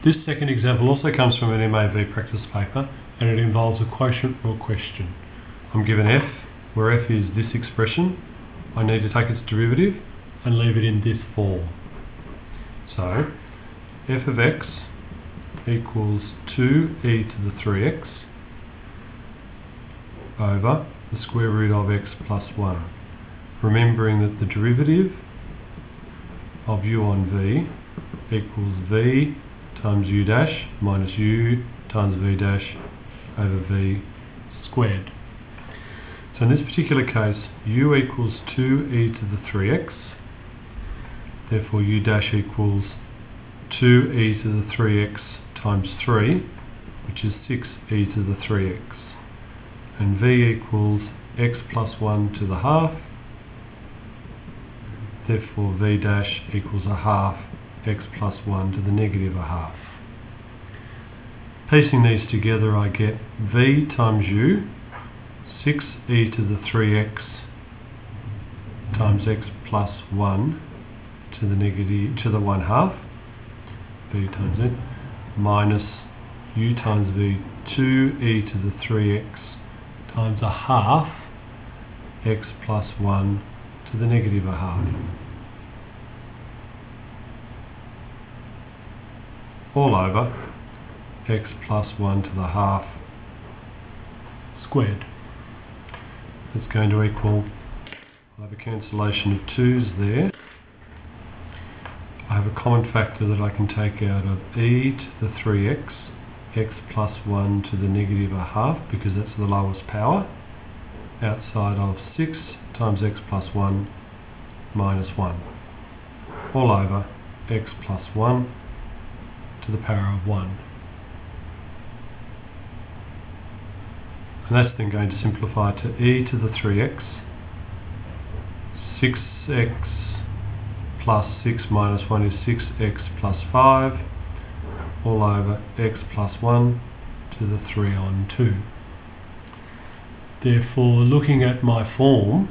This second example also comes from an MAV practice paper, and it involves a quotient rule question. I'm given f, where f is this expression. I need to take its derivative and leave it in this form. So, f of x equals 2e to the 3x over the square root of x plus 1. Remembering that the derivative of u on v equals v times u dash minus u times v dash over v squared. So in this particular case, u equals 2e to the 3x, therefore u dash equals 2e to the 3x times 3, which is 6e to the 3x, and v equals x plus 1 to the half, therefore v dash equals a half x plus 1 to the negative a half. Piecing these together, I get v times u, 6e to the 3x times x plus 1 to the negative to the 1 half, v times it, minus u times v, 2e to the 3x times a half x plus 1 to the negative a half, all over x plus 1 to the half squared. It's going to equal, I have a cancellation of 2's there. I have a common factor that I can take out of e to the 3x, x plus 1 to the negative a half, because that's the lowest power, outside of 6 times x plus 1 minus 1, all over x plus 1 to the power of 1. And that's then going to simplify to e to the 3x, 6x plus 6 minus 1 is 6x plus 5, all over x plus 1 to the 3 on 2. Therefore, looking at my form,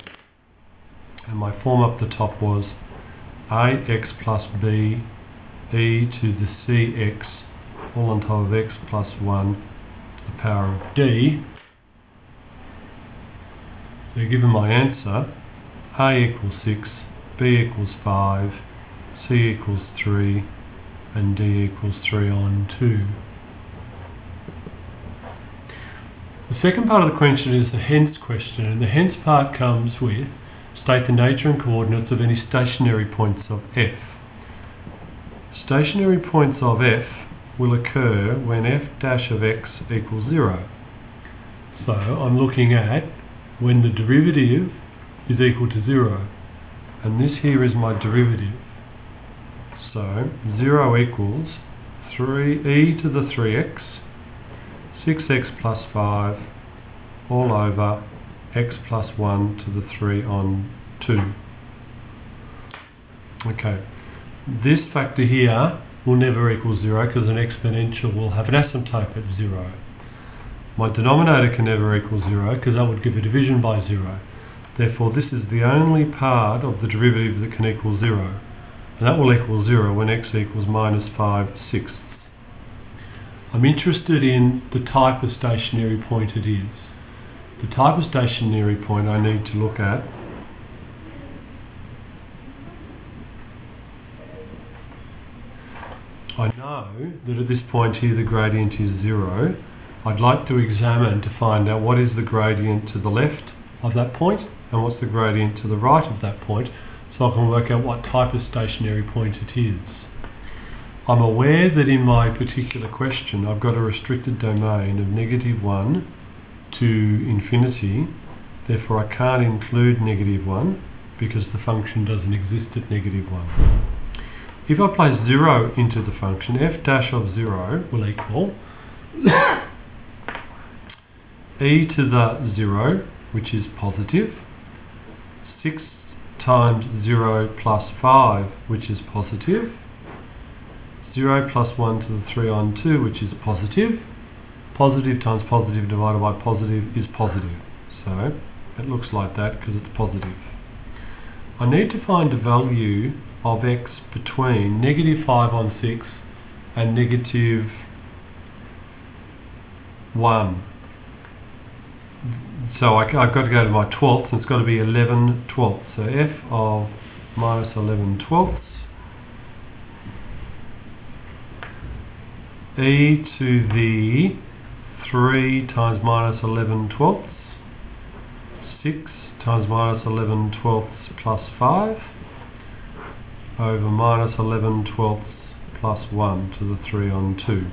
and my form up the top was ax plus b e to the cx, all on top of x plus 1 to the power of d. So given my answer, a equals 6, b equals 5, c equals 3, and d equals 3 on 2. The second part of the question is the hence question, and the hence part comes with state the nature and coordinates of any stationary points of f. Stationary points of f will occur when f dash of x equals 0. So I'm looking at when the derivative is equal to 0, and this here is my derivative. So 0 equals 3e to the 3x, 6x plus 5, all over x plus 1 to the 3 on 2. Okay, this factor here will never equal 0 because an exponential will have an asymptote at 0. My denominator can never equal 0 because that would give a division by 0. Therefore, this is the only part of the derivative that can equal 0. And that will equal 0 when x equals minus 5/6. I'm interested in the type of stationary point it is. The type of stationary point I need to look at I know that at this point here the gradient is 0. I'd like to examine to find out what is the gradient to the left of that point and what's the gradient to the right of that point, so I can work out what type of stationary point it is. I'm aware that in my particular question I've got a restricted domain of -1 to infinity, therefore I can't include -1 because the function doesn't exist at -1. If I place 0 into the function, f dash of 0 will equal e to the 0, which is positive, 6 times 0 plus 5, which is positive, 0 plus 1 to the 3 on 2, which is positive. Positive times positive divided by positive is positive. So it looks like that because it's positive. I need to find a value of x between -5 on 6 and negative 1. So I've got to go to my 12ths, and it's got to be 11 twelfths. So f of minus 11 twelfths e to the 3 times minus 11 twelfths, 6 times minus 11 twelfths plus 5 over minus 11 twelfths plus 1 to the 3 on 2.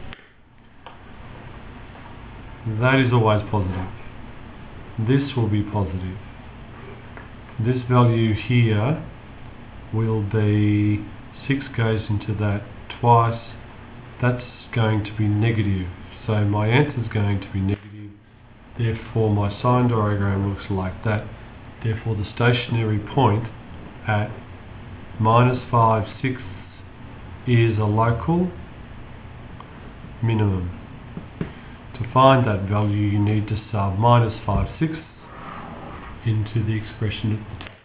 That is always positive. This will be positive. This value here will be 6 goes into that twice. That's going to be negative. So my answer is going to be negative. Therefore my sign diagram looks like that. Therefore the stationary point at minus 5/6 is a local minimum. To find that value, you need to sub minus 5/6 into the expression at the top.